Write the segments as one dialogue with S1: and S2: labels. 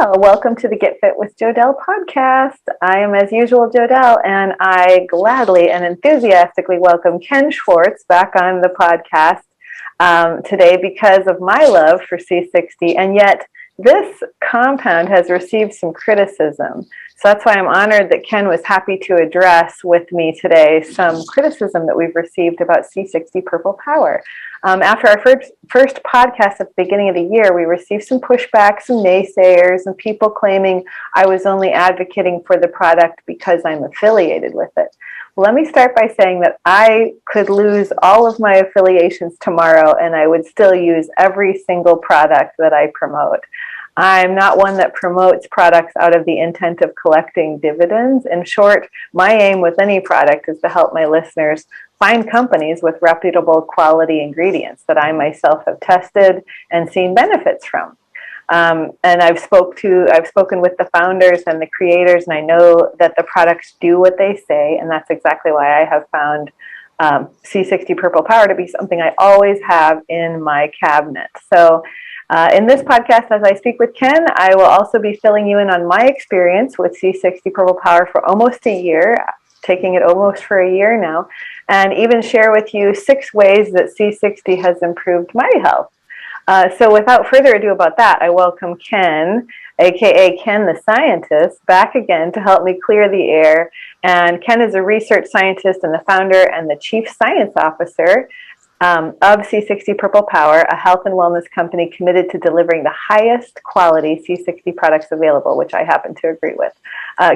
S1: Well, welcome to the Get Fit with Jodelle podcast. I am, as usual, Jodelle, and I gladly and enthusiastically welcome Ken Swartz back on the podcast today because of my love for C60. And yet, this compound has received some criticism. So that's why I'm honored that Ken was happy to address with me today some criticism that we've received about C60 Purple Power. After our first podcast at the beginning of the year, we received some pushback, some naysayers, and people claiming I was only advocating for the product because I'm affiliated with it. Let me start by saying that I could lose all of my affiliations tomorrow and I would still use every single product that I promote. I'm not one that promotes products out of the intent of collecting dividends. In short, my aim with any product is to help my listeners find companies with reputable quality ingredients that I myself have tested and seen benefits from. And I've spoken with the founders and the creators, and I know that the products do what they say, and that's exactly why I have found C60 Purple Power to be something I always have in my cabinet. So in this podcast, as I speak with Ken, I will also be filling you in on my experience with C60 Purple Power for almost a year, taking it almost for a year now, and even share with you 6 ways that C60 has improved my health. So without further ado about that, I welcome Ken, aka Ken the Scientist, back again to help me clear the air. And Ken is a research scientist and the founder and the chief science officer of C60 Purple Power, a health and wellness company committed to delivering the highest quality C60 products available, which I happen to agree with.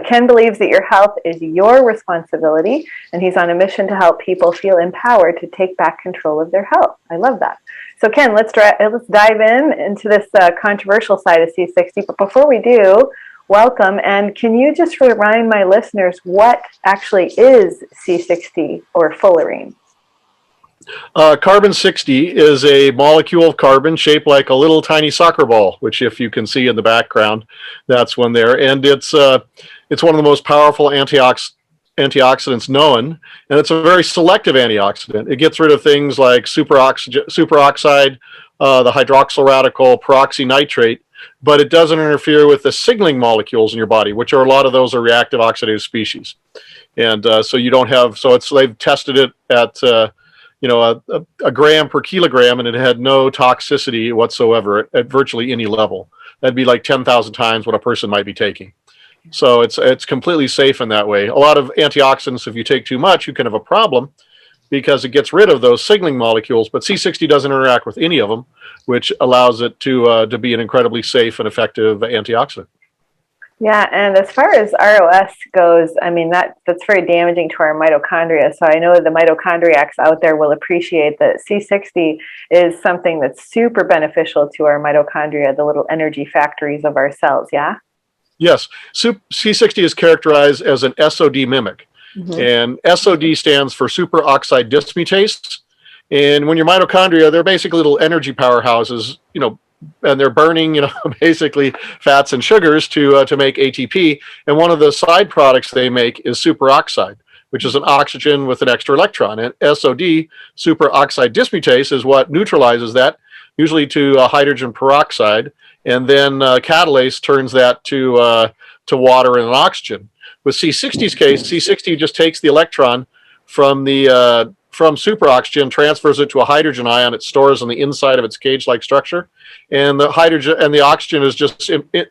S1: Ken believes that your health is your responsibility, and he's on a mission to help people feel empowered to take back control of their health. I love that. So Ken, let's dive into this controversial side of C60. But before we do, welcome. And can you just remind my listeners what actually is C60 or fullerene?
S2: Carbon 60 is a molecule of carbon shaped like a little tiny soccer ball, which if you can see in the background, that's one there. And it's one of the most powerful antioxidants known, and it's a very selective antioxidant. It gets rid of things like superoxide, the hydroxyl radical, peroxynitrate, but it doesn't interfere with the signaling molecules in your body, which are a lot of those are reactive oxidative species. And so you don't have, so they've tested it at a gram per kilogram, and it had no toxicity whatsoever at virtually any level. That'd be like 10,000 times what a person might be taking. So it's completely safe in that way. A lot of antioxidants, if you take too much, you can have a problem because it gets rid of those signaling molecules, but C60 doesn't interact with any of them, which allows it to be an incredibly safe and effective antioxidant.
S1: Yeah, and as far as ROS goes, I mean, that's very damaging to our mitochondria. So I know the mitochondriacs out there will appreciate that C60 is something that's super beneficial to our mitochondria, the little energy factories of our cells, yeah?
S2: Yes, C60 is characterized as an SOD mimic, and SOD stands for superoxide dismutase. And when your mitochondria, they're basically little energy powerhouses, and they're burning, basically fats and sugars to make ATP. And one of the side products they make is superoxide, which is an oxygen with an extra electron. And SOD, superoxide dismutase, is what neutralizes that, usually to hydrogen peroxide. And then catalase turns that to water and an oxygen. With C60's case, C60 just takes the electron from superoxygen, transfers it to a hydrogen ion. It stores on the inside of its cage-like structure, and the hydrogen and the oxygen is just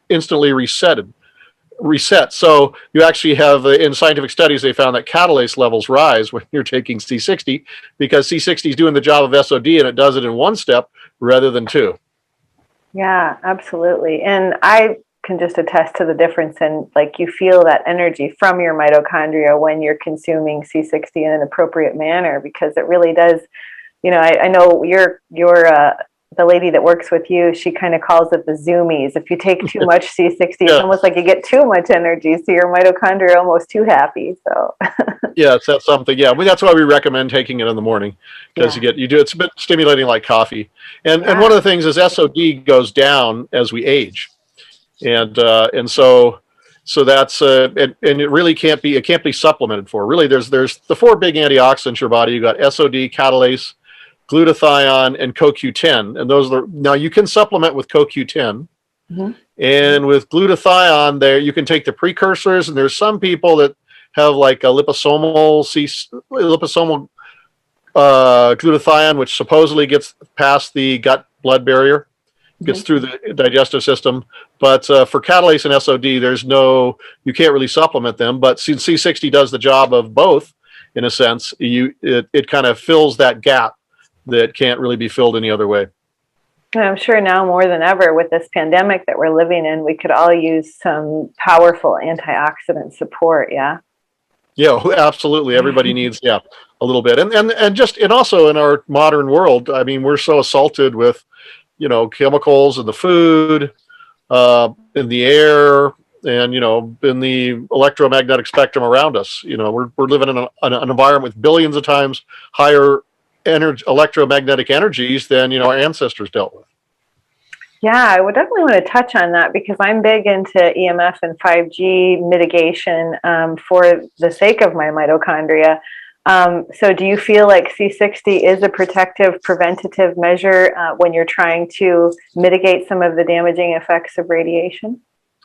S2: instantly reset. So you actually have, in scientific studies, they found that catalase levels rise when you're taking C60 because C60 is doing the job of SOD, and it does it in one step rather than 2.
S1: Yeah, absolutely. And I can just attest to the difference in, like, you feel that energy from your mitochondria when you're consuming C60 in an appropriate manner, because it really does, I know you're the lady that works with you, she kind of calls it the Zoomies. If you take too much C60, it's almost like you get too much energy, so your mitochondria are almost too happy. So
S2: yes, that's something. Yeah, that's why we recommend taking it in the morning, because it's a bit stimulating like coffee. And one of the things is SOD goes down as we age, and so that's and it really can't be supplemented for. Really, there's the 4 big antioxidants in your body. You got SOD, catalase, glutathione, and CoQ10, and now you can supplement with CoQ10,
S1: Mhm.
S2: And with glutathione, there you can take the precursors, and there's some people that have like a liposomal glutathione, which supposedly gets past the gut-blood barrier, gets
S1: Mhm.
S2: through the digestive system. But for catalase and SOD, you can't really supplement them. But since C60 does the job of both, in a sense, it kind of fills that gap that can't really be filled any other way.
S1: And I'm sure now more than ever with this pandemic that we're living in, we could all use some powerful antioxidant support. Yeah.
S2: Yeah, absolutely. Everybody needs, a little bit. And also in our modern world, I mean, we're so assaulted with, chemicals in the food, in the air, and, in the electromagnetic spectrum around us. We're living in an environment with billions of times higher electromagnetic energies than, our ancestors dealt with.
S1: Yeah, I would definitely want to touch on that because I'm big into EMF and 5G mitigation for the sake of my mitochondria. So do you feel like C60 is a protective, preventative measure when you're trying to mitigate some of the damaging effects of radiation?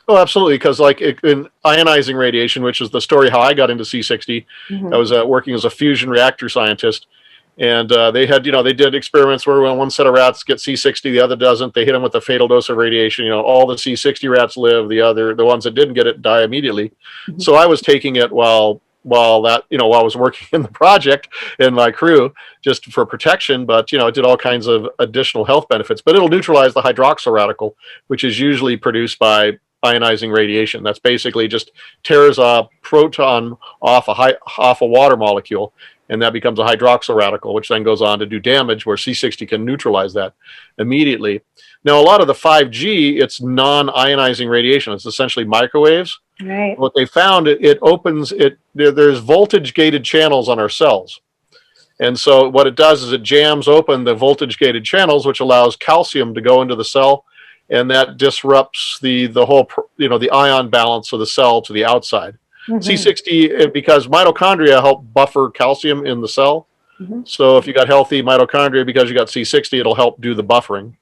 S2: Oh, absolutely. Because like in ionizing radiation, which is the story how I got into C60, I was working as a fusion reactor scientist. And they did experiments where when one set of rats get C60, the other doesn't. They hit them with a fatal dose of radiation. All the C60 rats live. The ones that didn't get it die immediately.
S1: Mm-hmm.
S2: So I was taking it while I was working in the project and my crew just for protection. But it did all kinds of additional health benefits. But it'll neutralize the hydroxyl radical, which is usually produced by ionizing radiation. That's basically just tears a proton off a water molecule, and that becomes a hydroxyl radical, which then goes on to do damage, where C60 can neutralize that immediately. Now, a lot of the 5G, it's non-ionizing radiation. It's essentially microwaves.
S1: Right.
S2: What they found, there's voltage-gated channels on our cells. And so what it does is it jams open the voltage-gated channels, which allows calcium to go into the cell, and that disrupts the whole, the ion balance of the cell to the outside. Mm-hmm. C60, because mitochondria help buffer calcium in the cell. Mm-hmm. So if you got healthy mitochondria because you got C60, it'll help do the buffering.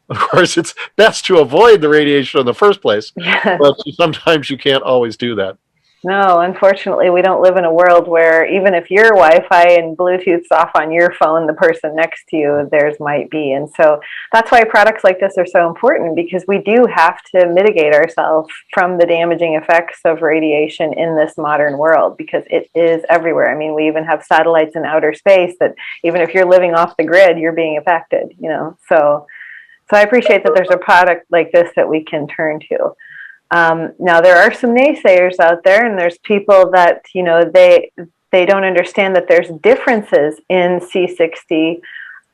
S2: Of course, that's to avoid the radiation in the first place. Yes. But sometimes you can't always do that.
S1: No, unfortunately, we don't live in a world where even if your Wi-Fi and Bluetooth's off on your phone, the person next to you, theirs might be. And so that's why products like this are so important, because we do have to mitigate ourselves from the damaging effects of radiation in this modern world, because it is everywhere. I mean, we even have satellites in outer space that even if you're living off the grid, you're being affected, So I appreciate that there's a product like this that we can turn to. Now there are some naysayers out there, and there's people that they don't understand that there's differences in C60,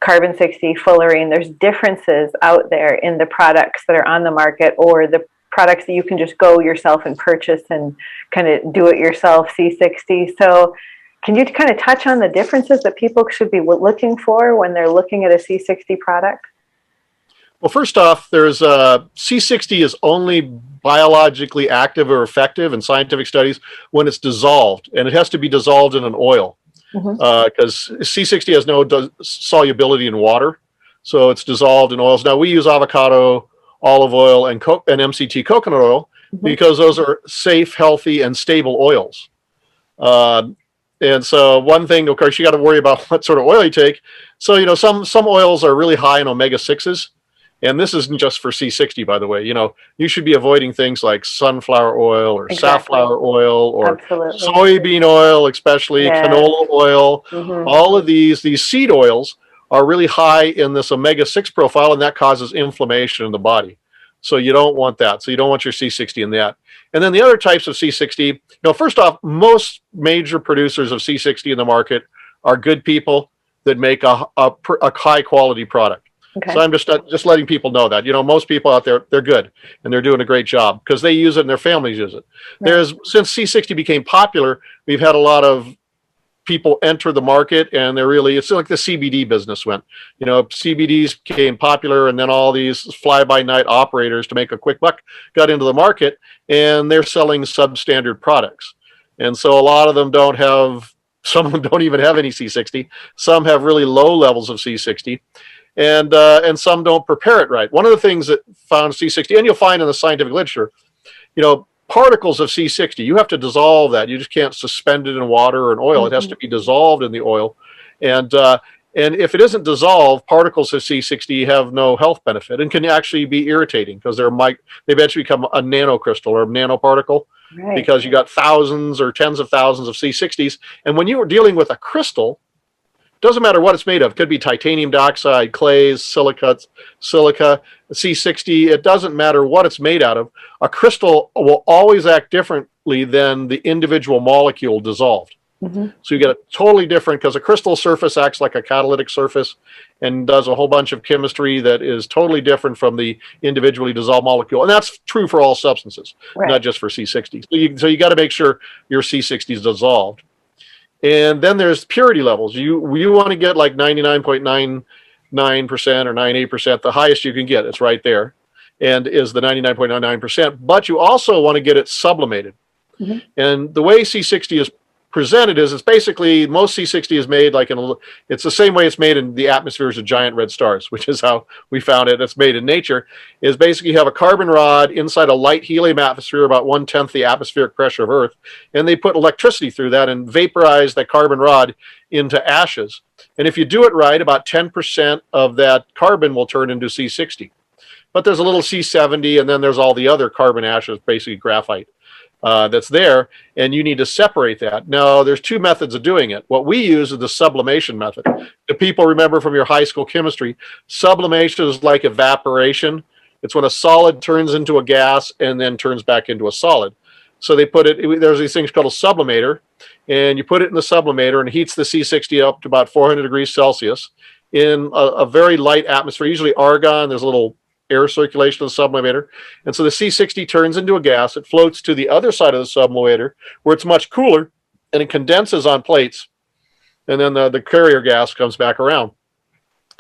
S1: carbon 60, fullerene. There's differences out there in the products that are on the market, or the products that you can just go yourself and purchase and kind of do it yourself, C60. So can you kind of touch on the differences that people should be looking for when they're looking at a C60 product?
S2: Well, first off, there's C60 is only biologically active or effective in scientific studies when it's dissolved, and it has to be dissolved in an oil, because C60 has no solubility in water, so it's dissolved in oils. Now we use avocado, olive oil, and MCT coconut oil because those are safe, healthy, and stable oils. And so one thing, of course, you got to worry about what sort of oil you take. So some oils are really high in omega-6s. And this isn't just for C60, by the way. You should be avoiding things like sunflower oil or safflower oil or soybean oil, especially canola oil. All of these seed oils are really high in this omega-6 profile, and that causes inflammation in the body. So you don't want that. So you don't want your C60 in that. And then the other types of C60, first off, most major producers of C60 in the market are good people that make a high quality product. Okay. So I'm just letting people know that, most people out there, they're good and they're doing a great job because they use it and their families use it. Right. Since C60 became popular, we've had a lot of people enter the market, and it's like the CBD business went. CBDs became popular, and then all these fly-by-night operators to make a quick buck got into the market, and they're selling substandard products. And so a lot of them some of them don't even have any C60. Some have really low levels of C60. and some don't prepare it right. One of the things that found C60, and you'll find in the scientific literature, particles of C60, you have to dissolve that. You just can't suspend it in water or in oil. It has to be dissolved in the oil. And if it isn't dissolved, particles of C60 have no health benefit and can actually be irritating because they eventually become a nanocrystal or a nanoparticle, because you got thousands or tens of thousands of C60s. And when you are dealing with a crystal, doesn't matter what it's made of. It could be titanium dioxide, clays, silicate, silica, C60. It doesn't matter what it's made out of. A crystal will always act differently than the individual molecule dissolved. So you get a totally different, because a crystal surface acts like a catalytic surface and does a whole bunch of chemistry that is totally different from the individually dissolved molecule. And that's true for all substances, not just for C60. So you got to make sure your C60 is dissolved. And then there's purity levels. You want to get like 99.99% or 98%, the highest you can get. It's right there, and is the 99.99%. But you also want to get it sublimated. And the way C60 is presented is, it's basically, most C60 is made like it's the same way it's made in the atmospheres of giant red stars, which is how we found it. It's made in nature. Is basically you have a carbon rod inside a light helium atmosphere, about 1/10 the atmospheric pressure of Earth, and they put electricity through that and vaporize that carbon rod into ashes. And if you do it right, about 10% of that carbon will turn into C60. But there's a little C70, and then there's all the other carbon ashes, basically graphite. That's there, and you need to separate that. Now, there's two methods of doing it. What we use is the sublimation method. Do people remember from your high school chemistry, sublimation is like evaporation. It's when a solid turns into a gas and then turns back into a solid. So they put it, there's these things called a sublimator, and you put it in the sublimator and it heats the C60 up to about 400 degrees Celsius in a very light atmosphere, usually argon. There's a little air circulation of the sublimator. And so the C60 turns into a gas. It floats to the other side of the sublimator where it's much cooler, and it condenses on plates. And then the carrier gas comes back around.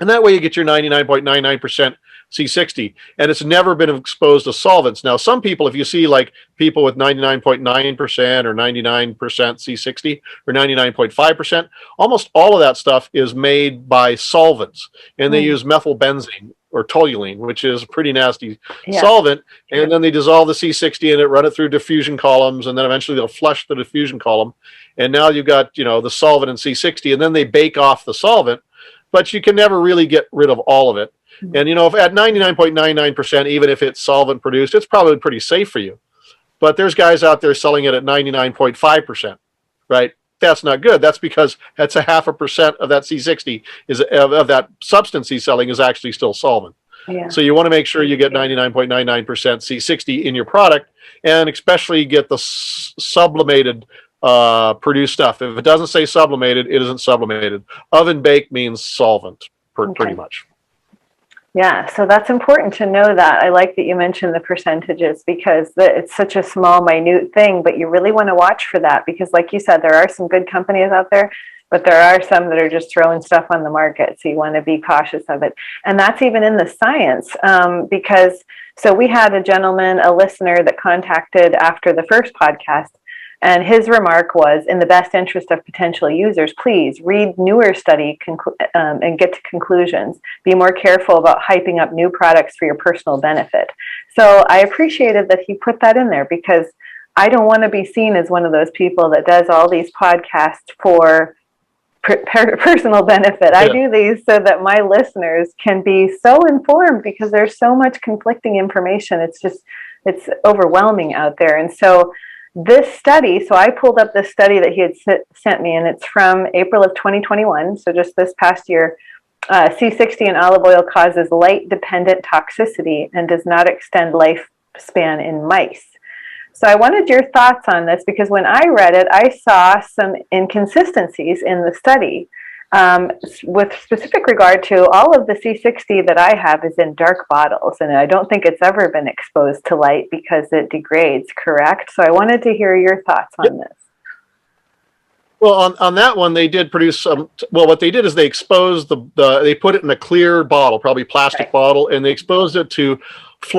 S2: And that way you get your 99.99% C60. And it's never been exposed to solvents. Now, some people, if you see like people with 99.9% or 99% C60 or 99.5%, almost all of that stuff is made by solvents. And they use methylbenzene or toluene, which is a pretty nasty solvent. And then they dissolve the C60 in it, run it through diffusion columns, and then eventually they'll flush the diffusion column. And now you've got, the solvent in C60, and then they bake off the solvent, but you can never really get rid of all of it. And, if at 99.99%, even if it's solvent produced, it's probably pretty safe for you. But there's guys out there selling it at 99.5%, right? That's not good. That's because that's 0.5% of that C60 of that substance he's selling is actually still solvent. So you want to make sure you get 99.99% C60 in your product, and especially get the sublimated produced stuff. If it doesn't say sublimated, it isn't sublimated. Oven baked means solvent, pretty much.
S1: Yeah, so that's important to know that. I like that you mentioned the percentages, because it's such a small, minute thing, but you really want to watch for that, because like you said, there are some good companies out there, but there are some that are just throwing stuff on the market. So you want to be cautious of it. And that's even in the science, because so we had a gentleman, a listener, that contacted after the first podcast. And his remark was, in the best interest of potential users, please read newer study and get to conclusions. Be more careful about hyping up new products for your personal benefit. So I appreciated that he put that in there, because I don't want to be seen as one of those people that does all these podcasts for personal benefit. I do these so that my listeners can be so informed, because there's so much conflicting information. It's overwhelming out there. And so this study, so I pulled up this study that he had sent me, and it's from April of 2021, so just this past year. C60 in olive oil causes light-dependent toxicity and does not extend lifespan in mice. So I wanted your thoughts on this, because when I read it, I saw some inconsistencies in the study. With specific regard to all of the C60 that I have is in dark bottles, and I don't think it's ever been exposed to light because it degrades, correct? So I wanted to hear your thoughts on this.
S2: Well, on that one, they did produce some. Well, what they did is they exposed they put it in a clear bottle, probably plastic bottle, and they exposed it to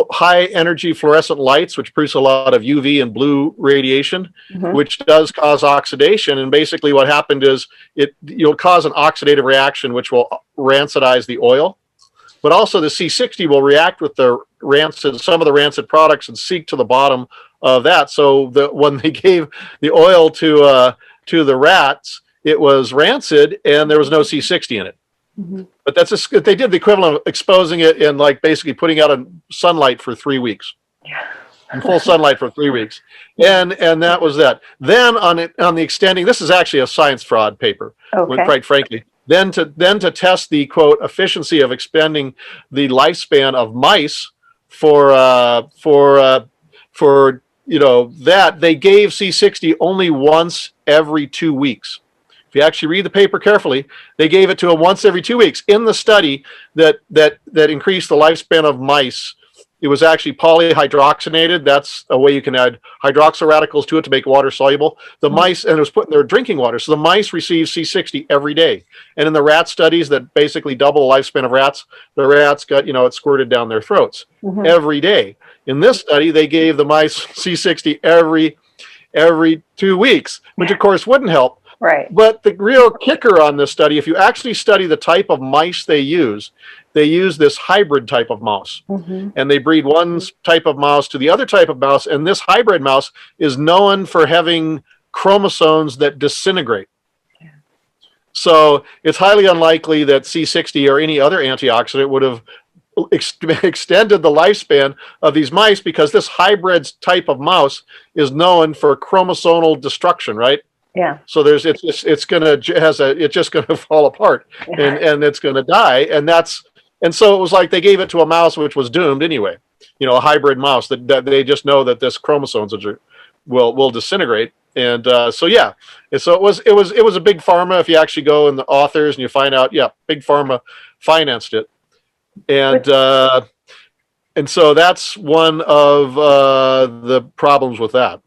S2: high energy fluorescent lights, which produce a lot of UV and blue radiation, which does cause oxidation. And basically what happened is you'll cause an oxidative reaction, which will rancidize the oil. but also the C60 will react with the rancid, some of the rancid products, and seek to the bottom of that. So when they gave the oil to the rats, it was rancid and there was no C60 in it.
S1: Mm-hmm.
S2: But that's they did the equivalent of exposing it in, like, basically putting out in sunlight for 3 weeks.
S1: Yeah.
S2: In full sunlight for 3 weeks. And that was that. Then on the extending, this is actually a science fraud paper, quite frankly. Then to test the, quote, efficiency of expanding the lifespan of mice for that, they gave C60 only once every 2 weeks. If you actually read the paper carefully, they gave it to them once every 2 weeks. In the study that increased the lifespan of mice, it was actually polyhydroxynated. That's a way you can add hydroxyl radicals to it to make water soluble. The mice, and it was put in their drinking water. So the mice received C60 every day. And in the rat studies that basically double the lifespan of rats, the rats got, it squirted down their throats every day. In this study, they gave the mice C60 every 2 weeks, which of course wouldn't help.
S1: Right.
S2: But the real kicker on this study, if you actually study the type of mice they use this hybrid type of mouse. And they breed one type of mouse to the other type of mouse. And this hybrid mouse is known for having chromosomes that disintegrate. Yeah. So it's highly unlikely that C60 or any other antioxidant would have extended the lifespan of these mice, because this hybrid type of mouse is known for chromosomal destruction, right?
S1: Yeah.
S2: So it's just gonna fall apart, and it's gonna die, and so it was like they gave it to a mouse which was doomed anyway, a hybrid mouse that they just know that this chromosomes will disintegrate, and so it was a big pharma. If you actually go in the authors and you find out, big pharma financed it, and so that's one of the problems with that.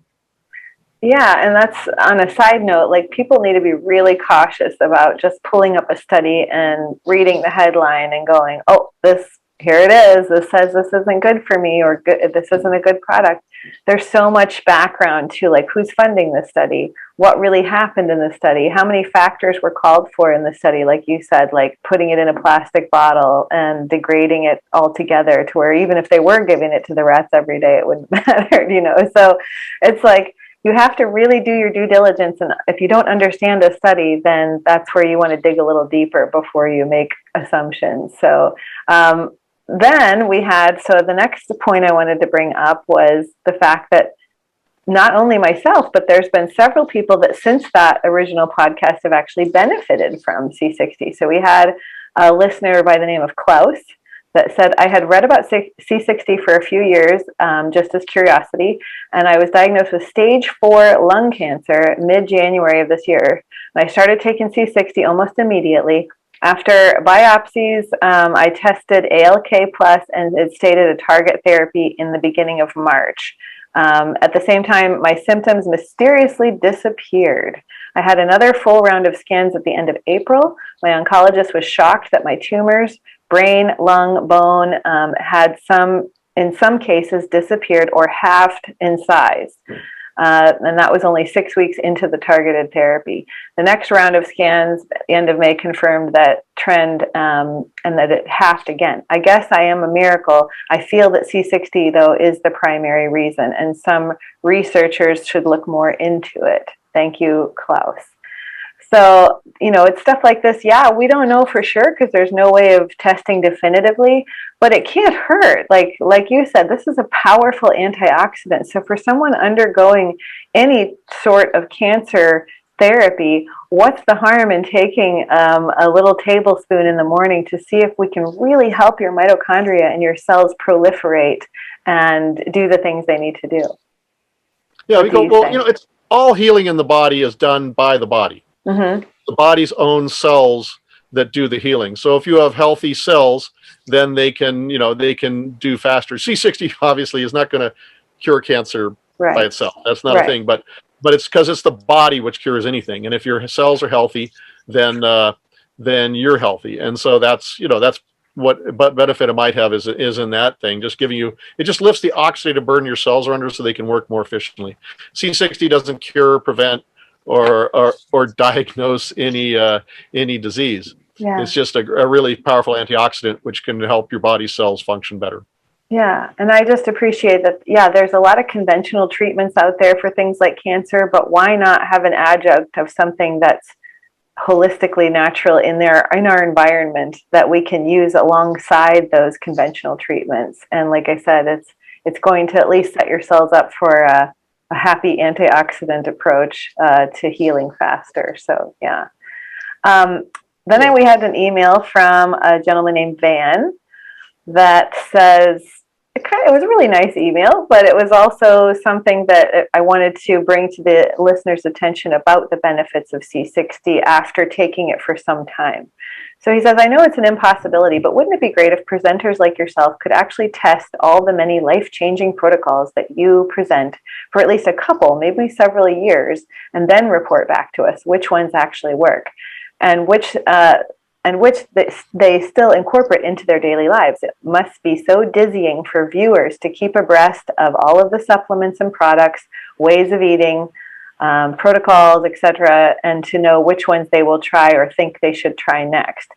S1: Yeah, and that's on a side note, like, people need to be really cautious about just pulling up a study and reading the headline and going, oh, here it is. This says this isn't good for me, or this isn't a good product. There's so much background to, like, who's funding the study, what really happened in the study, how many factors were called for in the study, like you said, like putting it in a plastic bottle and degrading it altogether to where even if they were giving it to the rats every day, it wouldn't matter, So it's like, you have to really do your due diligence, and if you don't understand a study, then that's where you want to dig a little deeper before you make assumptions. So then we had, so the next point I wanted to bring up was the fact that not only myself, but there's been several people that since that original podcast have actually benefited from C60. So we had a listener by the name of Klaus that said, I had read about C60 for a few years, just as curiosity, and I was diagnosed with stage 4 lung cancer mid-January of this year. And I started taking C60 almost immediately. After biopsies, I tested ALK+, and it stated a target therapy in the beginning of March. At the same time, my symptoms mysteriously disappeared. I had another full round of scans at the end of April. My oncologist was shocked that my tumors, brain, lung, bone, had in some cases disappeared or halved in size. And that was only 6 weeks into the targeted therapy. The next round of scans at the end of May confirmed that trend, and that it halved again. I guess I am a miracle. I feel that C60, though, is the primary reason, and some researchers should look more into it. Thank you, Klaus. So, it's stuff like this. Yeah, we don't know for sure because there's no way of testing definitively, but it can't hurt. Like you said, this is a powerful antioxidant. So for someone undergoing any sort of cancer therapy, what's the harm in taking a little tablespoon in the morning to see if we can really help your mitochondria and your cells proliferate and do the things they need to do?
S2: Yeah, it's all healing in the body is done by the body. The body's own cells that do the healing. So if you have healthy cells, then they can do faster. C60 obviously is not going to cure cancer by itself. That's not a thing, but it's because it's the body which cures anything. And if your cells are healthy, then you're healthy. And so that's what benefit it might have is in that thing, just giving you, it just lifts the oxidative burden your cells are under so they can work more efficiently. C60 doesn't cure, prevent, or diagnose any disease.
S1: Yeah.
S2: It's just a really powerful antioxidant, which can help your body cells function better.
S1: Yeah, and I just appreciate that. Yeah, there's a lot of conventional treatments out there for things like cancer, but why not have an adjunct of something that's holistically natural in our environment that we can use alongside those conventional treatments? And like I said, it's going to at least set your cells up for a happy antioxidant approach to healing faster. So yeah. Then we had an email from a gentleman named Van that says, it was a really nice email, but it was also something that I wanted to bring to the listeners' attention about the benefits of C60 after taking it for some time. So he says, I know it's an impossibility, but wouldn't it be great if presenters like yourself could actually test all the many life-changing protocols that you present for at least a couple, maybe several years, and then report back to us which ones actually work and which they still incorporate into their daily lives. It must be so dizzying for viewers to keep abreast of all of the supplements and products, ways of eating, protocols, etc., and to know which ones they will try or think they should try next.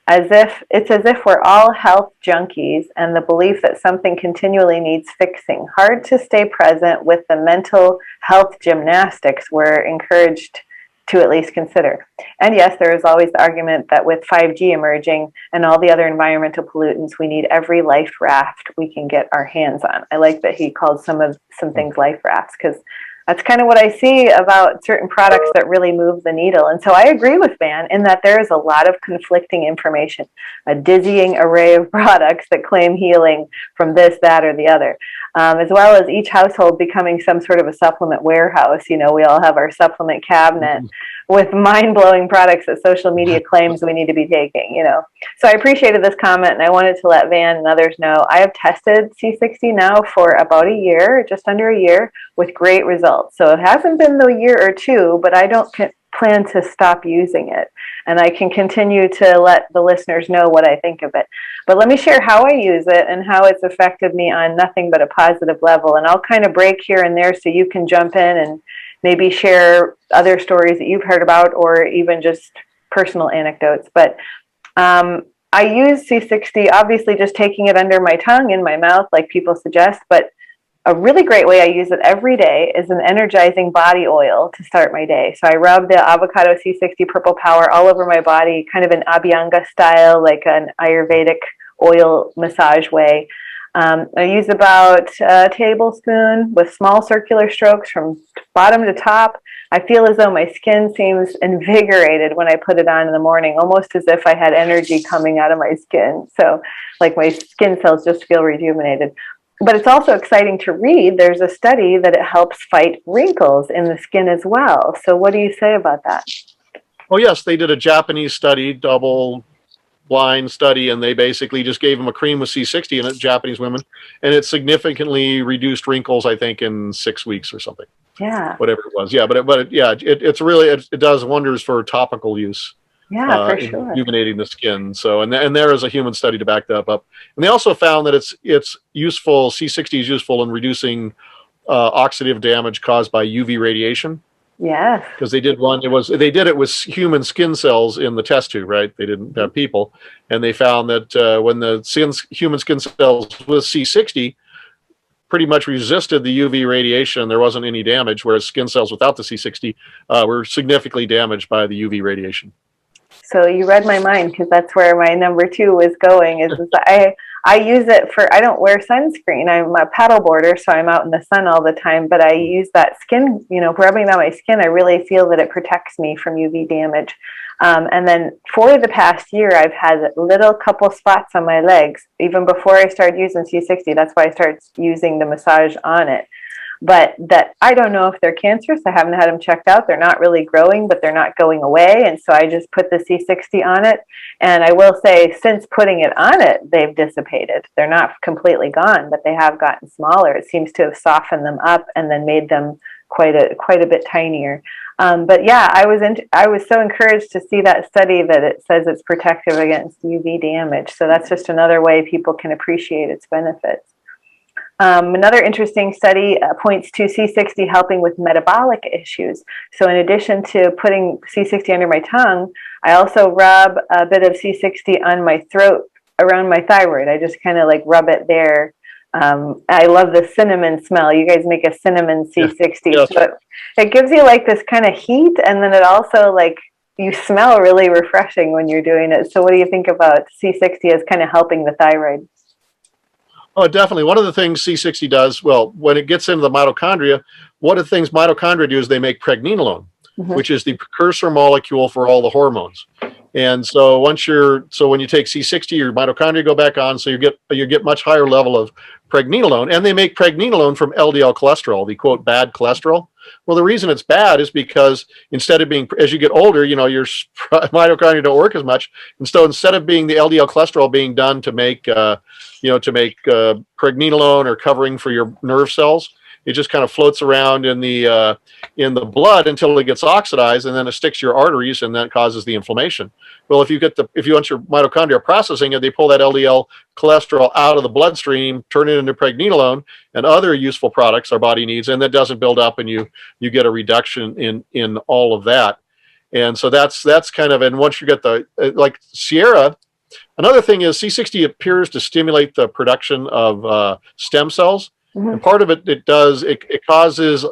S1: It's as if we're all health junkies, and the belief that something continually needs fixing. Hard to stay present with the mental health gymnastics we're encouraged to at least consider. And yes, there is always the argument that with 5G emerging and all the other environmental pollutants, we need every life raft we can get our hands on. I like that he called some things life rafts, because that's kind of what I see about certain products that really move the needle. And so I agree with Van in that there is a lot of conflicting information, a dizzying array of products that claim healing from this, that, or the other, as well as each household becoming some sort of a supplement warehouse. You know, we all have our supplement cabinet with mind-blowing products that social media claims we need to be taking, you know. So I appreciated this comment, and I wanted to let Van and others know I have tested C60 now for about a year, just under a year, with great results. So it hasn't been the year or two, but I don't plan to stop using it. And I can continue to let the listeners know what I think of it. But let me share how I use it and how it's affected me on nothing but a positive level. And I'll kind of break here and there so you can jump in and maybe share other stories that you've heard about or even just personal anecdotes. But I use C60, obviously just taking it under my tongue, in my mouth, like people suggest, but a really great way I use it every day is an energizing body oil to start my day. So I rub the avocado C60 Purple Power all over my body, kind of an Abhyanga style, like an Ayurvedic oil massage way. I use about a tablespoon with small circular strokes from bottom to top. I feel as though my skin seems invigorated when I put it on in the morning, almost as if I had energy coming out of my skin. So like my skin cells just feel rejuvenated. But it's also exciting to read. There's a study that it helps fight wrinkles in the skin as well. So what do you say about that?
S2: Oh, yes, they did a Japanese study, double-blind study, and they basically just gave them a cream with C60 in it, Japanese women, and it significantly reduced wrinkles, I think, in 6 weeks or something.
S1: Yeah.
S2: Whatever it was. Yeah, it's really, it does wonders for topical use.
S1: Yeah, for
S2: in
S1: sure.
S2: rejuvenating the skin. So, and there is a human study to back that up. And they also found that it's useful. C60 is useful in reducing oxidative damage caused by UV radiation.
S1: Yes.
S2: Because they did it with human skin cells in the test tube, right? They didn't have people, and they found that when the human skin cells with C60 pretty much resisted the UV radiation, there wasn't any damage, whereas skin cells without the C60 were significantly damaged by the UV radiation.
S1: So you read my mind, because that's where my number 2 was going. Is I use it for, I don't wear sunscreen. I'm a paddleboarder, so I'm out in the sun all the time. But I use that skin, rubbing on my skin. I really feel that it protects me from UV damage. And then for the past year, I've had little couple spots on my legs. Even before I started using C60, that's why I started using the massage on it. But that I don't know if they're cancerous. I haven't had them checked out. They're not really growing, but they're not going away. And so I just put the C60 on it. And I will say, since putting it on it, they've dissipated. They're not completely gone, but they have gotten smaller. It seems to have softened them up and then made them quite a bit tinier. But yeah, I was so encouraged to see that study that it says it's protective against UV damage. So that's just another way people can appreciate its benefits. Another interesting study points to C60 helping with metabolic issues. So in addition to putting C60 under my tongue, I also rub a bit of C60 on my throat around my thyroid. I just kind of like rub it there. I love the cinnamon smell. You guys make a cinnamon C60.
S2: Yes.
S1: So it gives you like this kind of heat, and then it also like you smell really refreshing when you're doing it. So what do you think about C60 as kind of helping the thyroid?
S2: Oh, definitely. One of the things C60 does, well, when it gets into the mitochondria, one of the things mitochondria do is they make pregnenolone, which is the precursor molecule for all the hormones. And so when you take C60, your mitochondria go back on, so you get much higher level of pregnenolone, and they make pregnenolone from LDL cholesterol, the quote bad cholesterol. Well, the reason it's bad is because instead of being, as you get older, your mitochondria don't work as much, and so instead of being the LDL cholesterol being done to make pregnenolone or covering for your nerve cells, it just kind of floats around in the blood until it gets oxidized, and then it sticks to your arteries, and that causes the inflammation. Well, if you want your mitochondria processing it, they pull that LDL cholesterol out of the bloodstream, turn it into pregnenolone and other useful products our body needs, and that doesn't build up, and you get a reduction in all of that. And so that's kind of, and once you get the like Sierra. Another thing is C60 appears to stimulate the production of stem cells. And part of it causes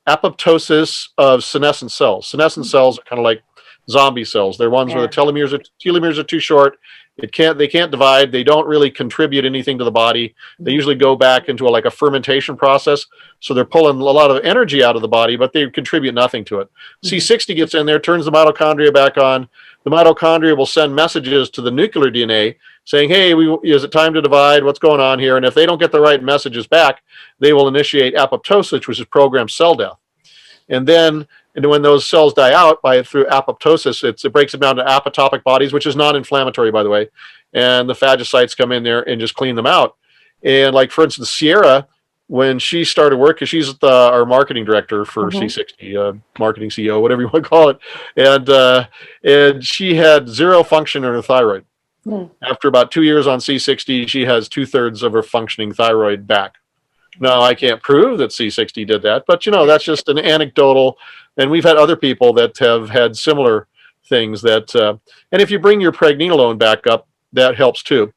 S2: apoptosis of senescent cells. Senescent cells are kind of like zombie cells. They're ones where the telomeres are too short. They can't divide. They don't really contribute anything to the body. They usually go back into like a fermentation process. So they're pulling a lot of energy out of the body, but they contribute nothing to it. C60 gets in there, turns the mitochondria back on. The mitochondria will send messages to the nuclear DNA saying, hey, is it time to divide? What's going on here? And if they don't get the right messages back, they will initiate apoptosis, which is programmed cell death. And when those cells die out through apoptosis, it breaks them down to apotopic bodies, which is non-inflammatory, by the way. And the phagocytes come in there and just clean them out. And like, for instance, Sierra, when she started work, because she's our marketing director for C60, marketing CEO, whatever you want to call it. And she had zero function in her thyroid. After about 2 years on C60, she has 2/3 of her functioning thyroid back. Now, I can't prove that C60 did that, but that's just an anecdotal. And we've had other people that have had similar things and if you bring your pregnenolone back up, that helps too.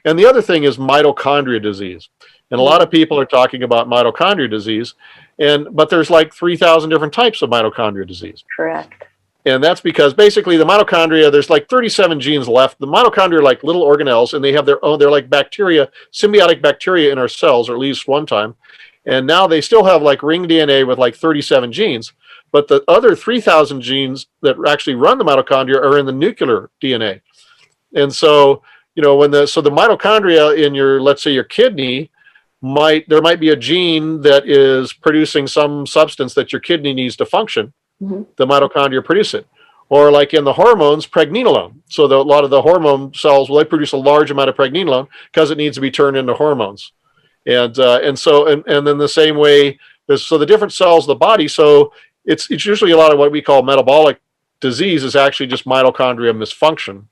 S2: And the other thing is mitochondria disease. And a lot of people are talking about mitochondria disease, but there's like 3,000 different types of mitochondria disease.
S1: Correct.
S2: And that's because basically the mitochondria, there's like 37 genes left. The mitochondria are like little organelles, and they have their own, they're like bacteria, symbiotic bacteria in our cells, or at least one time. And now they still have like ring DNA with like 37 genes, but the other 3,000 genes that actually run the mitochondria are in the nuclear DNA. And so, the mitochondria in let's say your kidney, there might be a gene that is producing some substance that your kidney needs to function. The mitochondria produce it. Or like in the hormones, pregnenolone. So a lot of the hormone cells, they produce a large amount of pregnenolone because it needs to be turned into hormones. And then the same way, the different cells of the body. So it's usually a lot of what we call metabolic disease is actually just mitochondria misfunction.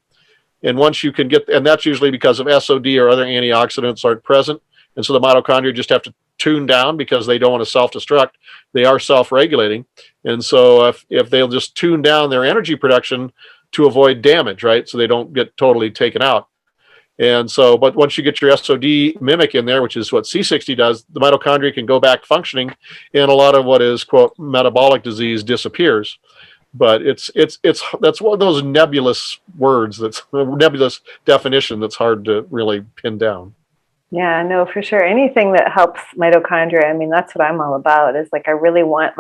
S2: And once you can and that's usually because of SOD or other antioxidants aren't present. And so the mitochondria just have to tune down because they don't want to self-destruct. They are self-regulating. And so if they'll just tune down their energy production to avoid damage, right? So they don't get totally taken out. And so, but once you get your SOD mimic in there, which is what C60 does, the mitochondria can go back functioning, and a lot of what is quote metabolic disease disappears. But that's one of those nebulous words, that's a nebulous definition that's hard to really pin down.
S1: Yeah, no, for sure. Anything that helps mitochondria, I mean, that's what I'm all about, is like I really want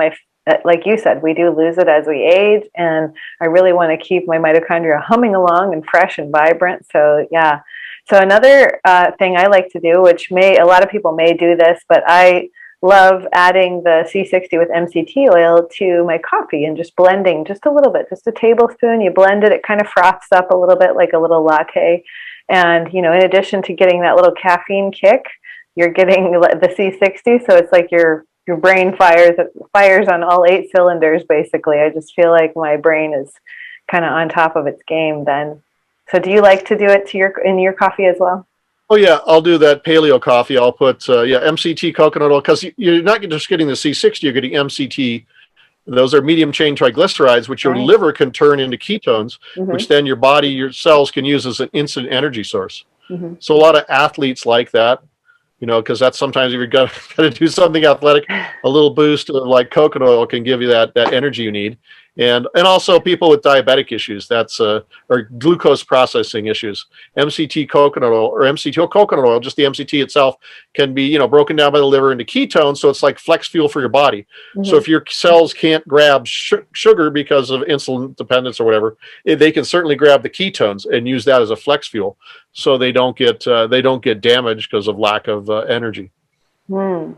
S1: like you said, we do lose it as we age, and I really want to keep my mitochondria humming along and fresh and vibrant. So yeah. So another thing I like to do, which a lot of people may do this, but I love adding the C60 with MCT oil to my coffee and just blending just a little bit, just a tablespoon. You blend it, it kind of froths up a little bit like a little latte. And, in addition to getting that little caffeine kick, you're getting the C60. So it's like your brain fires on all 8 cylinders, basically. I just feel like my brain is kind of on top of its game then. So do you like to do it in your coffee as well?
S2: Oh yeah, I'll do that paleo coffee. I'll put yeah, MCT coconut oil, because you're not just getting the C60, you're getting MCT. Those are medium chain triglycerides, which your
S1: Right.
S2: liver can turn into ketones,
S1: Mm-hmm.
S2: which then your body, your cells can use as an instant energy source.
S1: Mm-hmm.
S2: So a lot of athletes like that, because that's sometimes if you're going to do something athletic, a little boost of like coconut oil can give you that energy you need. And also people with diabetic issues, that's or glucose processing issues. MCT coconut oil, or MCT coconut oil, just the MCT itself, can be broken down by the liver into ketones, so it's like flex fuel for your body. So
S1: Mm-hmm.
S2: if your cells can't grab sugar because of insulin dependence or whatever, they can certainly grab the ketones and use that as a flex fuel, so they don't get damaged because of lack of energy.
S1: Hmm.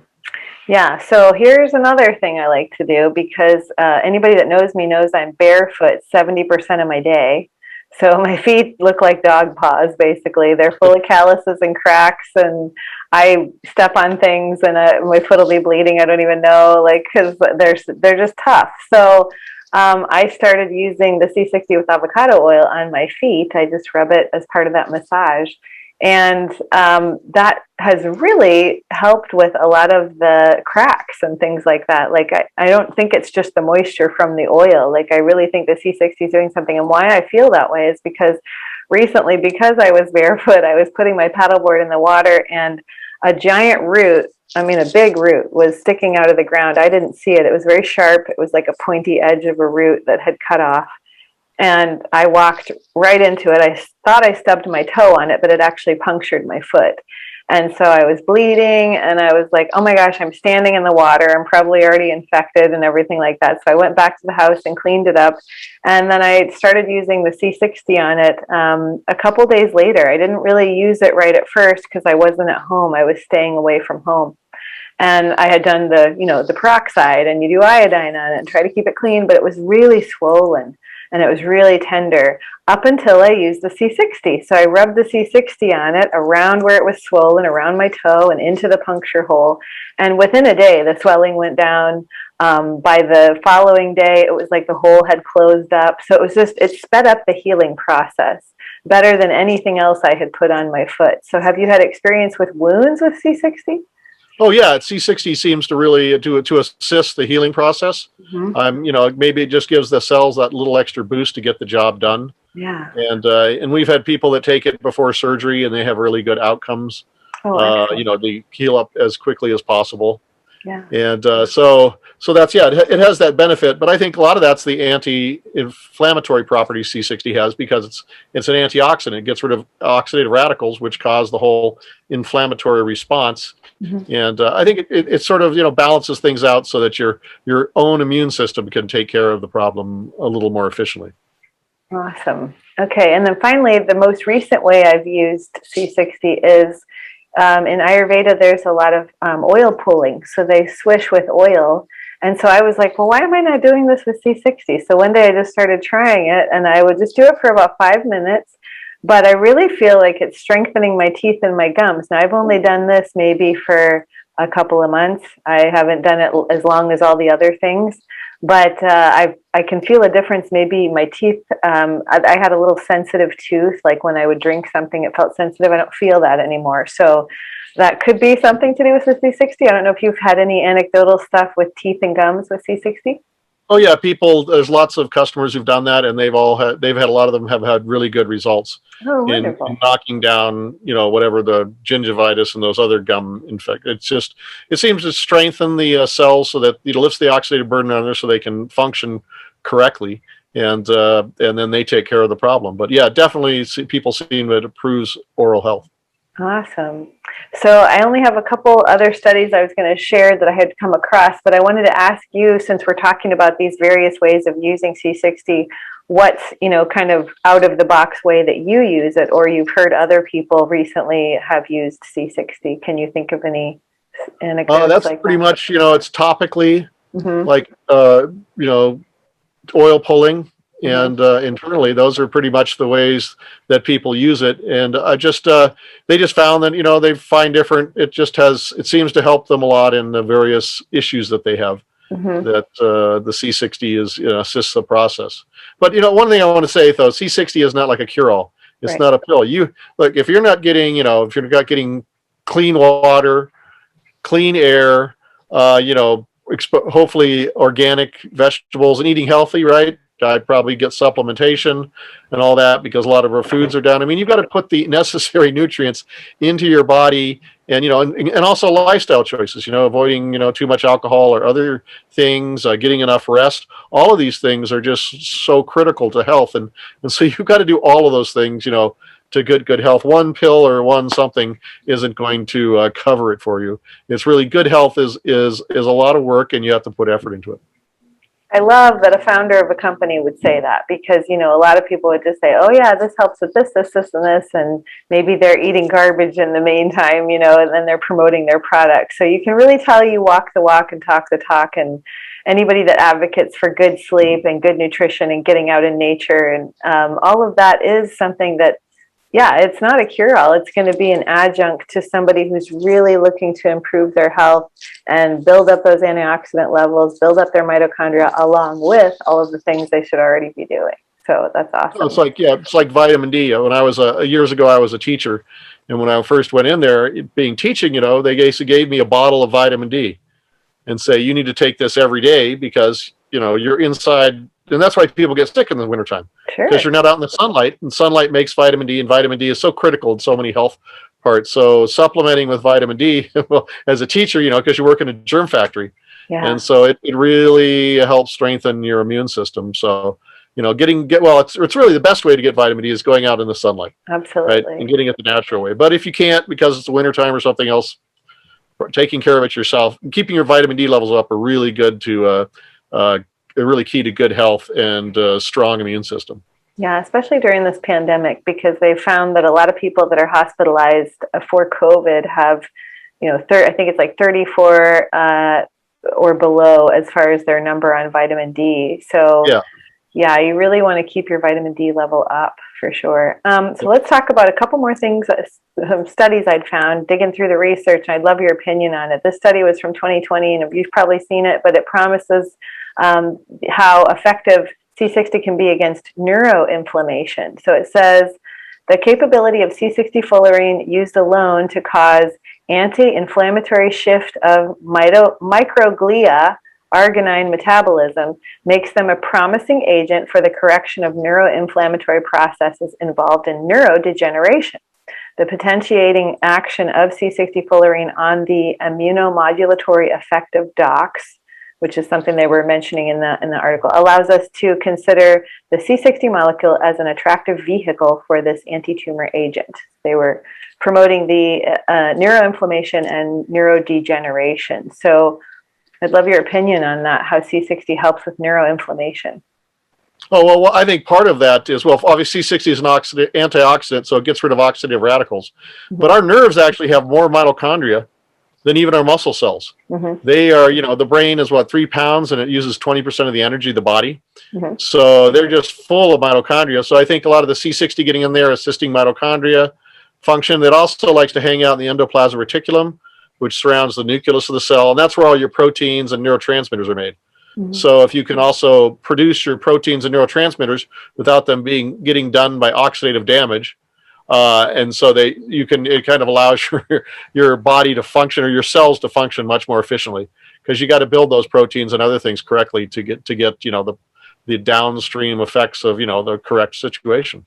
S1: Yeah, so here's another thing I like to do, because anybody that knows me knows I'm barefoot 70% of my day. So my feet look like dog paws, basically. They're full of calluses and cracks, and I step on things and my foot will be bleeding. I don't even know, like, because they're just tough. So I started using the C60 with avocado oil on my feet. I just rub it as part of that massage. And that has really helped with a lot of the cracks and things like that. Like, I don't think it's just the moisture from the oil. Like, I really think the C60 is doing something. And why I feel that way is because recently, because I was barefoot, I was putting my paddleboard in the water, and a giant root, I mean, a big root, was sticking out of the ground. I didn't see it. It was very sharp. It was like a pointy edge of a root that had cut off. And I walked right into it. I thought I stubbed my toe on it, but it actually punctured my foot. And so I was bleeding, and I was like, oh my gosh, I'm standing in the water. I'm probably already infected and everything like that. So I went back to the house and cleaned it up. And then I started using the C60 on it a couple days later. I didn't really use it right at first because I wasn't at home. I was staying away from home. And I had done the peroxide, and you do iodine on it and try to keep it clean, but it was really swollen. And it was really tender up until I used the C60. So I rubbed the C60 on it around where it was swollen, around my toe and into the puncture hole. And within a day, the swelling went down. By the following day, it was like the hole had closed up. So it sped up the healing process better than anything else I had put on my foot. So have you had experience with wounds with C60?
S2: Oh yeah, C60 seems to really to assist the healing process.
S1: Mm-hmm.
S2: Maybe it just gives the cells that little extra boost to get the job done.
S1: Yeah.
S2: And we've had people that take it before surgery, and they have really good outcomes.
S1: Oh, excellent.
S2: They heal up as quickly as possible.
S1: Yeah.
S2: And so that's, yeah, it has that benefit. But I think a lot of that's the anti-inflammatory properties C60 has, because it's an antioxidant. It gets rid of oxidative radicals, which cause the whole inflammatory response.
S1: Mm-hmm.
S2: And I think it sort of balances things out so that your own immune system can take care of the problem a little more efficiently.
S1: Awesome. Okay, and then finally, the most recent way I've used C60 is in Ayurveda. There's a lot of oil pulling, so they swish with oil. And so I was like, well, why am I not doing this with C60? So one day I just started trying it, and I would just do it for about 5 minutes. But I really feel like it's strengthening my teeth and my gums. Now, I've only done this maybe for a couple of months. I haven't done it as long as all the other things. But I can feel a difference. Maybe my teeth, I had a little sensitive tooth. Like when I would drink something, it felt sensitive. I don't feel that anymore. So that could be something to do with the C60. I don't know if you've had any anecdotal stuff with teeth and gums with C60.
S2: Oh yeah, there's lots of customers who've done that, and they've had a lot of them have had really good results in knocking down, whatever the gingivitis and those other gum infections. It seems to strengthen the cells so that it lifts the oxidative burden on there so they can function correctly, and then they take care of the problem. But yeah, definitely people seem that it improves oral health.
S1: Awesome. So I only have a couple other studies I was going to share that I had come across, but I wanted to ask you, since we're talking about these various ways of using C60, what's, kind of out of the box way that you use it, or you've heard other people recently have used C60. Can you think of any anecdotes?
S2: That's like pretty much, it's topically,
S1: mm-hmm.
S2: like, oil pulling. And internally, those are pretty much the ways that people use it. And they just found that, they find different, it seems to help them a lot in the various issues that they have, mm-hmm. that the C60 assists the process. But, one thing I want to say, though, C60 is not like a cure-all. It's
S1: Right.
S2: not a pill. You look, if you're not getting, if you're not getting clean water, clean air, hopefully organic vegetables and eating healthy, right? I'd probably get supplementation and all that because a lot of our foods are down. I mean, you've got to put the necessary nutrients into your body, and and also lifestyle choices. Avoiding too much alcohol or other things, getting enough rest. All of these things are just so critical to health, and so you've got to do all of those things. To good health. One pill or one something isn't going to cover it for you. It's really good health is a lot of work, and you have to put effort into it.
S1: I love that a founder of a company would say that because, a lot of people would just say, oh, yeah, this helps with this, this, this, and this. And maybe they're eating garbage in the meantime, and then they're promoting their product. So you can really tell you walk the walk and talk the talk. And anybody that advocates for good sleep and good nutrition and getting out in nature and all of that is something that, yeah, it's not a cure-all. It's going to be an adjunct to somebody who's really looking to improve their health and build up those antioxidant levels, build up their mitochondria, along with all of the things they should already be doing. So that's awesome.
S2: It's like vitamin D. When I was years ago, I was a teacher, and when I first went in there, being teaching, they basically gave me a bottle of vitamin D, and say you need to take this every day because you're inside. And that's why people get sick in the wintertime.
S1: Sure.
S2: Because you're not out in the sunlight, and sunlight makes vitamin D, and vitamin D is so critical in so many health parts. So supplementing with vitamin D, well, as a teacher, because you work in a germ factory, and so it really helps strengthen your immune system. So it's really the best way to get vitamin D is going out in the sunlight.
S1: Absolutely.
S2: Right, and getting it the natural way. But if you can't because it's the wintertime or something else, taking care of it yourself, keeping your vitamin D levels up are really good to really key to good health and strong immune system.
S1: Yeah, especially during this pandemic, because they found that a lot of people that are hospitalized for COVID have, I think it's like 34 or below as far as their number on vitamin D. So yeah, you really want to keep your vitamin D level up for sure. So let's talk about a couple more things, some studies I'd found, digging through the research. I'd love your opinion on it. This study was from 2020, and you've probably seen it, but it promises how effective C60 can be against neuroinflammation. So it says the capability of C60 fullerene used alone to cause anti-inflammatory shift of microglia arginine metabolism makes them a promising agent for the correction of neuroinflammatory processes involved in neurodegeneration. The potentiating action of C60 fullerene on the immunomodulatory effect of DOX, which is something they were mentioning in the article, allows us to consider the C60 molecule as an attractive vehicle for this anti-tumor agent. They were promoting the neuroinflammation and neurodegeneration. So I'd love your opinion on that, how C60 helps with neuroinflammation.
S2: Oh, well, I think part of that is, obviously C60 is an antioxidant, so it gets rid of oxidative radicals. Mm-hmm. But our nerves actually have more mitochondria than even our muscle cells. Mm-hmm. They are, the brain is 3 pounds and it uses 20% of the energy of the body. Mm-hmm. So they're just full of mitochondria. So I think a lot of the C60 getting in there, assisting mitochondria function. It also likes to hang out in the endoplasmic reticulum, which surrounds the nucleus of the cell. And that's where all your proteins and neurotransmitters are made. Mm-hmm. So if you can also produce your proteins and neurotransmitters without them getting done by oxidative damage, and so it kind of allows your body to function, or your cells to function much more efficiently, because you got to build those proteins and other things correctly to get the downstream effects of the correct situation.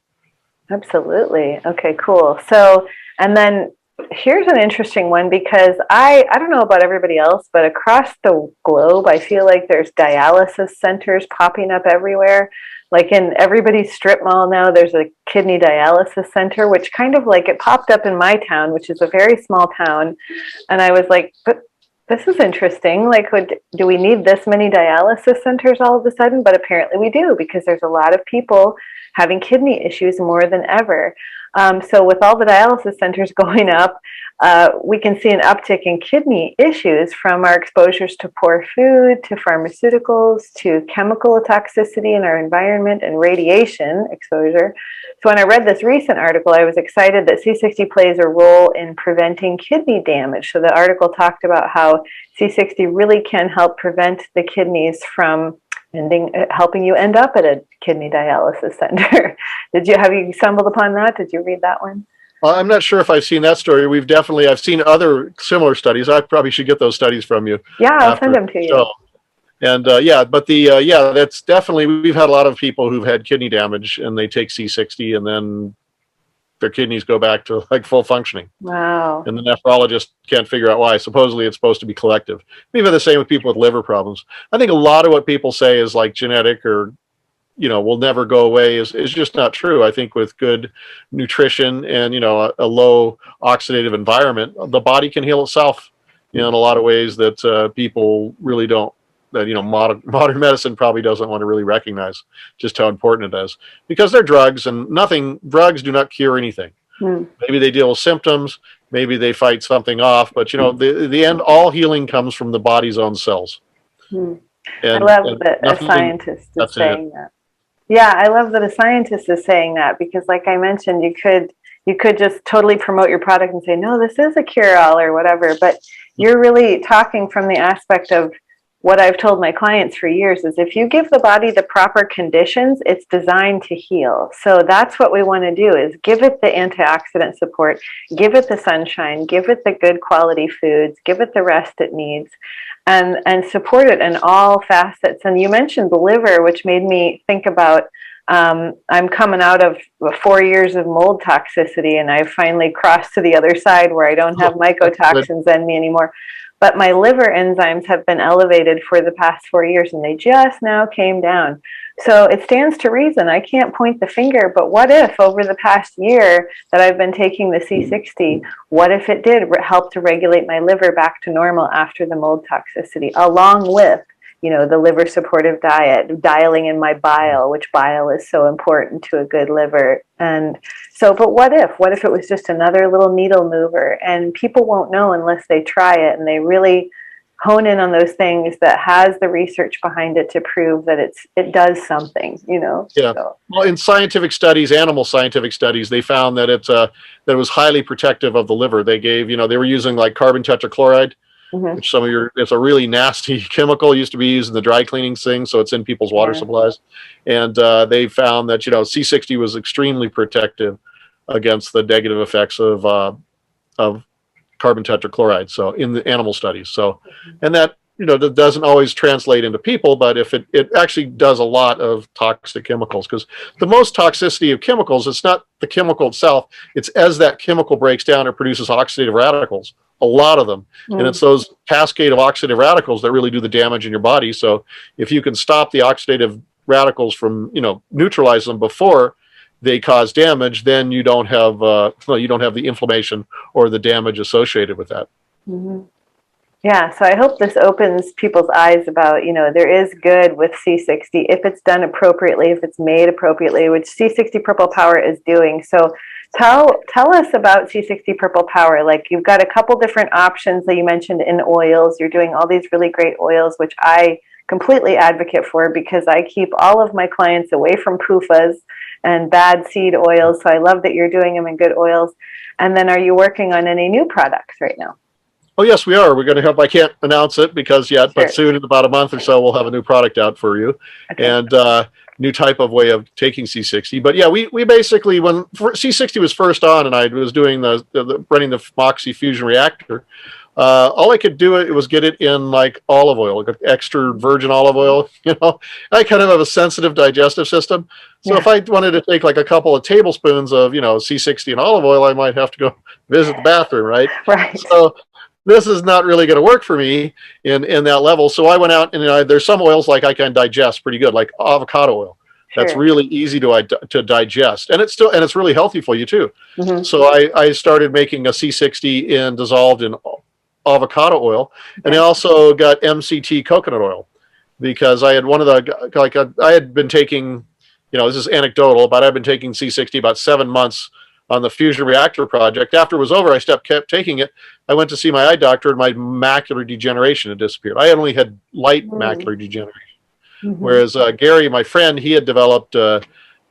S1: Absolutely. Okay, cool. So, and then here's an interesting one, because I don't know about everybody else, but across the globe, I feel like there's dialysis centers popping up everywhere. Like in everybody's strip mall now, there's a kidney dialysis center, which kind of like it popped up in my town, which is a very small town. And I was like, but this is interesting. Like, do we need this many dialysis centers all of a sudden? But apparently we do, because there's a lot of people having kidney issues more than ever. So with all the dialysis centers going up, we can see an uptick in kidney issues from our exposures to poor food, to pharmaceuticals, to chemical toxicity in our environment, and radiation exposure. So when I read this recent article, I was excited that C60 plays a role in preventing kidney damage. So the article talked about how C60 really can help prevent the kidneys from helping you end up at a kidney dialysis center. Have you stumbled upon that? Did you read that one?
S2: Well, I'm not sure if I've seen that story. I've seen other similar studies. I probably should get those studies from you.
S1: Yeah, I'll send them to you.
S2: And that's definitely, we've had a lot of people who've had kidney damage and they take C60 and then their kidneys go back to like full functioning.
S1: Wow.
S2: And the nephrologist can't figure out why. Supposedly it's supposed to be collective. We've had the same with people with liver problems. I think a lot of what people say is like genetic or, will never go away is just not true. I think with good nutrition and, a low oxidative environment, the body can heal itself in a lot of ways that people really don't. That modern medicine probably doesn't want to really recognize just how important it is, because they're drugs and drugs do not cure anything. Maybe they deal with symptoms, maybe they fight something off, but the end, all healing comes from the body's own cells.
S1: And I love that a scientist is saying that. Yeah, I love that a scientist is saying that, because like I mentioned, you could just totally promote your product and say, no, this is a cure-all or whatever, but you're really talking from the aspect of what I've told my clients for years is if you give the body the proper conditions, it's designed to heal. So that's what we want to do, is give it the antioxidant support, give it the sunshine, give it the good quality foods, give it the rest it needs, and support it in all facets. And you mentioned the liver, which made me think about, I'm coming out of 4 years of mold toxicity, and I've finally crossed to the other side where I don't have mycotoxins in me anymore. But my liver enzymes have been elevated for the past 4 years, and they just now came down. So it stands to reason. I can't point the finger, but what if over the past year that I've been taking the C60, what if it did help to regulate my liver back to normal after the mold toxicity, along with the liver supportive diet, dialing in my bile, which bile is so important to a good liver. And so, but what if it was just another little needle mover, and people won't know unless they try it and they really hone in on those things that has the research behind it to prove that it does something, Yeah.
S2: So. Well, in scientific studies, animal scientific studies, they found that that it was highly protective of the liver. They gave, they were using like carbon tetrachloride, which it's a really nasty chemical. It used to be used in the dry cleaning thing, so it's in people's water supplies. And they found that, C60 was extremely protective against the negative effects of carbon tetrachloride. So in the animal studies. So, and that, that doesn't always translate into people, but if it actually does a lot of toxic chemicals, because the most toxicity of chemicals, it's not the chemical itself, it's as that chemical breaks down, it produces oxidative radicals. A lot of them. And it's those cascade of oxidative radicals that really do the damage in your body. So if you can stop the oxidative radicals from, neutralize them before they cause damage, then you don't have the inflammation or the damage associated with that.
S1: Yeah, so I hope this opens people's eyes about, there is good with C60 if it's done appropriately, if it's made appropriately, which C60 Purple Power is doing. So tell us about C60 Purple Power. Like, you've got a couple different options that you mentioned in oils. You're doing all these really great oils, which I completely advocate for, because I keep all of my clients away from PUFAs and bad seed oils. So I love that you're doing them in good oils. And then, are you working on any new products right now?
S2: Oh, yes, we are. We're going to have, I can't announce it but soon, in about a month or so, we'll have a new product out for you. Okay. And new type of way of taking C60. But yeah, we basically, when C60 was first on and I was doing running the Moxie fusion reactor, all I could do it was get it in like olive oil, like extra virgin olive oil. I kind of have a sensitive digestive system. So if I wanted to take like a couple of tablespoons of, C60 and olive oil, I might have to go visit the bathroom, right?
S1: Right.
S2: So this is not really going to work for me in that level. So I went out and there's some oils like I can digest pretty good, like avocado oil. Sure. That's really easy to digest, and it's really healthy for you too. So I started making a C60 dissolved in avocado oil, and I also got MCT coconut oil, because I had I had been taking, this is anecdotal, but I've been taking C60 about 7 months on the fusion reactor project. After it was over, I kept taking it. I went to see my eye doctor, and my macular degeneration had disappeared. I only had light macular degeneration. Whereas Gary, my friend, he had developed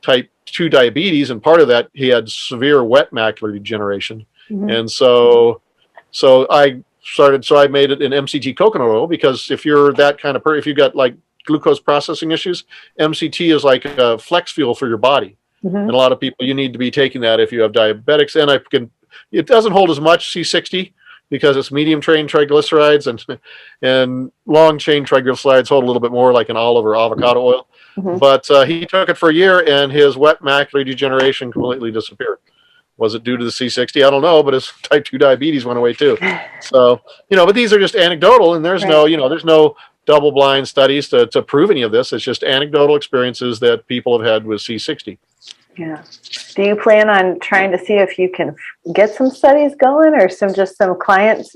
S2: type 2 diabetes, and part of that, he had severe wet macular degeneration. And so I made it in MCT coconut oil, because if you're that kind of person, if you've got like glucose processing issues, MCT is like a flex fuel for your body. And a lot of people, you need to be taking that if you have diabetics. And it doesn't hold as much C60 because it's medium chain triglycerides, and long chain triglycerides hold a little bit more, like an olive or avocado oil. But he took it for a year, and his wet macular degeneration completely disappeared. Was it due to the C60? I don't know, but his type 2 diabetes went away too. So, but these are just anecdotal, and there's no double-blind studies to prove any of this. It's just anecdotal experiences that people have had with C60.
S1: Yeah. Do you plan on trying to see if you can get some studies going, or some clients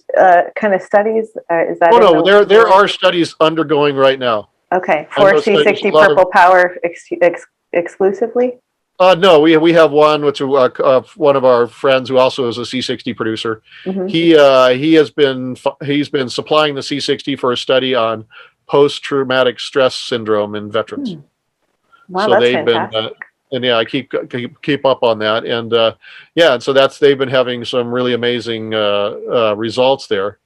S1: kind of studies? Is that?
S2: Oh no, there are studies undergoing right now.
S1: Okay, for C60 Purple Power exclusively.
S2: No, we have one, which one of our friends who also is a C60 producer. He's been supplying the C60 for a study on post-traumatic stress syndrome in veterans.
S1: Wow,
S2: so
S1: that's
S2: they've
S1: fantastic.
S2: I keep up on that, and so they've been having some really amazing results there.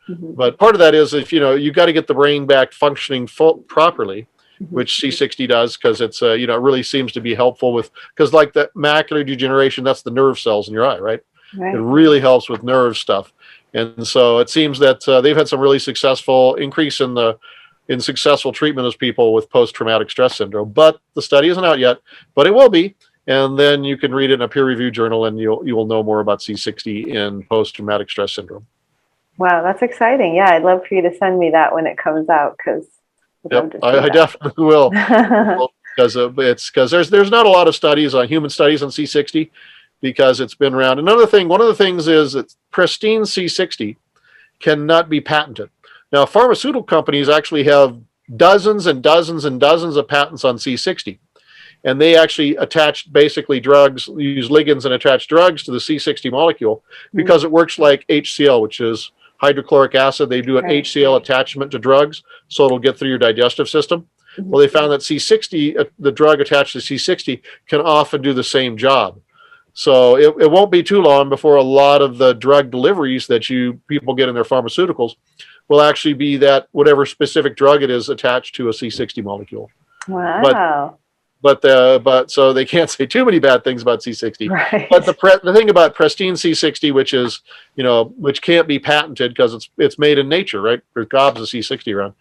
S2: But part of that is, if you got to get the brain back functioning properly, which C60 does, because it's it really seems to be helpful because like the macular degeneration, that's the nerve cells in your eye, right? It really helps with nerve stuff, and so it seems that they've had some really successful increase in successful treatment of people with post-traumatic stress syndrome. But the study isn't out yet, but it will be. And then you can read it in a peer-reviewed journal, and you will know more about C60 in post-traumatic stress syndrome.
S1: Wow, that's exciting. Yeah, I'd love for you to send me that when it comes out, because
S2: I definitely will. Because there's not a lot of studies on human studies on C60 because it's been around. One of the things is that pristine C60 cannot be patented. Now, pharmaceutical companies actually have dozens and dozens and dozens of patents on C60. And they actually attach basically drugs, use ligands and attach drugs to the C60 molecule because it works like HCl, which is hydrochloric acid. They do an HCl attachment to drugs, so it'll get through your digestive system. Well, they found that C60, the drug attached to C60, can often do the same job. So it won't be too long before a lot of the drug deliveries that people get in their pharmaceuticals will actually be that whatever specific drug it is attached to a C60 molecule.
S1: Wow.
S2: But so they can't say too many bad things about C60.
S1: Right.
S2: But the thing about pristine C60, which is, which can't be patented because it's made in nature, right? There's gobs of C60 around.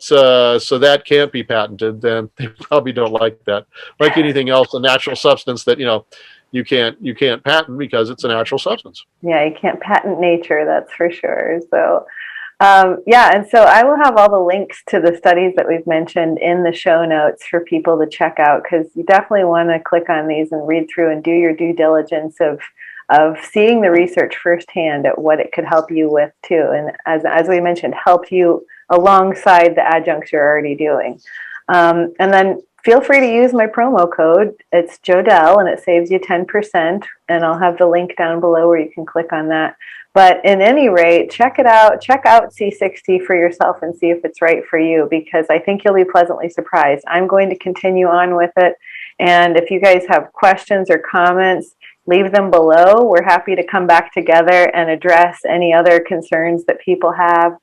S2: So that can't be patented. Then they probably don't like that. Like anything else, a natural substance that you can't patent because it's a natural substance.
S1: Yeah, you can't patent nature, that's for sure. So and so I will have all the links to the studies that we've mentioned in the show notes for people to check out, because you definitely want to click on these and read through and do your due diligence of seeing the research firsthand at what it could help you with too. And as we mentioned, help you alongside the adjuncts you're already doing. And then feel free to use my promo code. It's Jodelle, and it saves you 10%. And I'll have the link down below where you can click on that. But in any rate, check it out. Check out C60 for yourself and see if it's right for you, because I think you'll be pleasantly surprised. I'm going to continue on with it. And if you guys have questions or comments, leave them below. We're happy to come back together and address any other concerns that people have,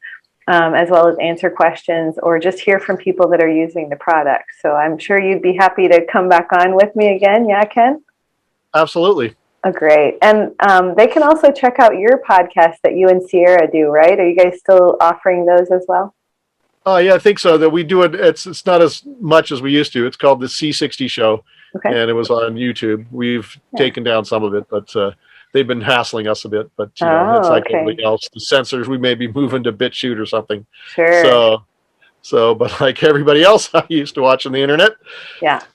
S1: as well as answer questions or just hear from people that are using the product. So I'm sure you'd be happy to come back on with me again. Yeah, Ken?
S2: Absolutely.
S1: Oh, great. And they can also check out your podcast that you and Sierra do, right? Are you guys still offering those as well?
S2: Yeah, I think so. That we do it. It's not as much as we used to. It's called the C60 Show, and it was on YouTube. We've taken down some of it, but they've been hassling us a bit. But it's like everything else. The censors, we may be moving to BitChute or something.
S1: Sure.
S2: So, but like everybody else I used to watch on the internet,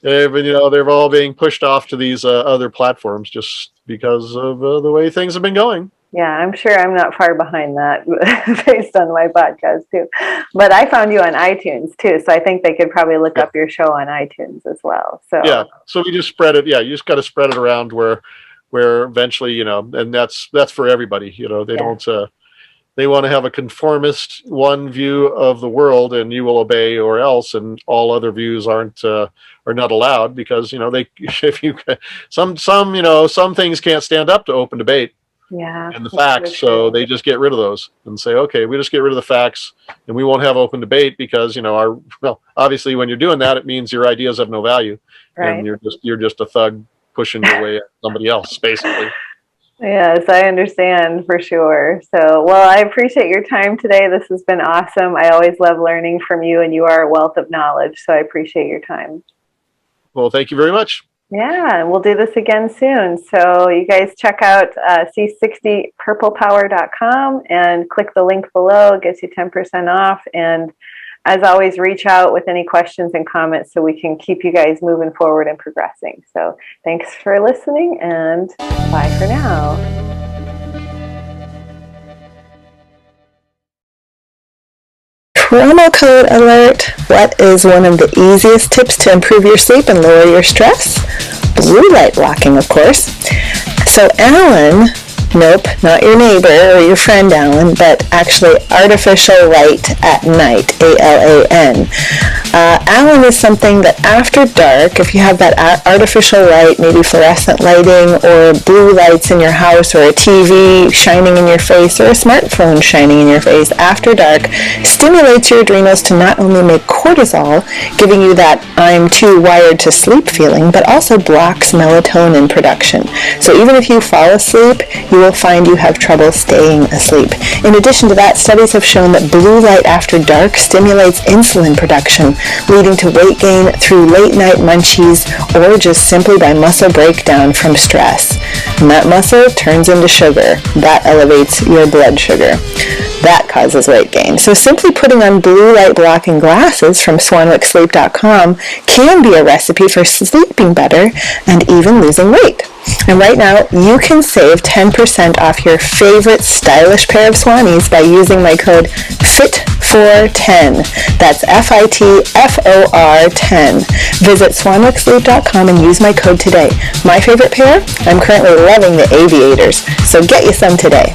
S2: they're all being pushed off to these other platforms just because of the way things have been going.
S1: Yeah, I'm sure I'm not far behind that based on my podcast too. But I found you on iTunes too, so I think they could probably look up your show on iTunes as well. So
S2: so we just spread it. Yeah, you just got to spread it around where eventually, and that's for everybody. They don't. They want to have a conformist one view of the world, and you will obey or else, and all other views are not allowed because some things can't stand up to open debate.
S1: Yeah.
S2: and the
S1: that's
S2: facts. So
S1: true.
S2: they just get rid of those and say, okay, we just get rid of the facts and we won't have open debate because, obviously when you're doing that, it means your ideas have no value and
S1: Right.
S2: you're just a thug pushing your way at somebody else, basically.
S1: Yes, I understand for sure. So, well, I appreciate your time today. This has been awesome. I always love learning from you, and you are a wealth of knowledge. So I appreciate your time.
S2: Well, thank you very much.
S1: Yeah, and we'll do this again soon. So you guys check out C60purplepower.com and click the link below. It gets you 10% off. And as always, reach out with any questions and comments so we can keep you guys moving forward and progressing. So thanks for listening, and bye for now.
S3: Promo code alert. What is one of the easiest tips to improve your sleep and lower your stress? Blue light blocking, of course. So Alan, nope, not your neighbor or your friend Alan, but actually artificial light at night, ALAN. Alan is something that after dark, if you have that artificial light, maybe fluorescent lighting or blue lights in your house or a TV shining in your face or a smartphone shining in your face after dark, stimulates your adrenals to not only make cortisol, giving you that I'm too wired to sleep feeling, but also blocks melatonin production. So even if you fall asleep, you will find you have trouble staying asleep. In addition to that, studies have shown that blue light after dark stimulates insulin production, leading to weight gain through late night munchies or just simply by muscle breakdown from stress. And that muscle turns into sugar. That elevates your blood sugar. That causes weight gain. So simply putting on blue light blocking glasses from swanwicksleep.com can be a recipe for sleeping better and even losing weight. And right now, you can save 10% off your favorite stylish pair of Swannies by using my code FITFOR10. That's FITFOR10. Visit swanwicksleep.com and use my code today. My favorite pair? I'm currently loving the aviators, so get you some today.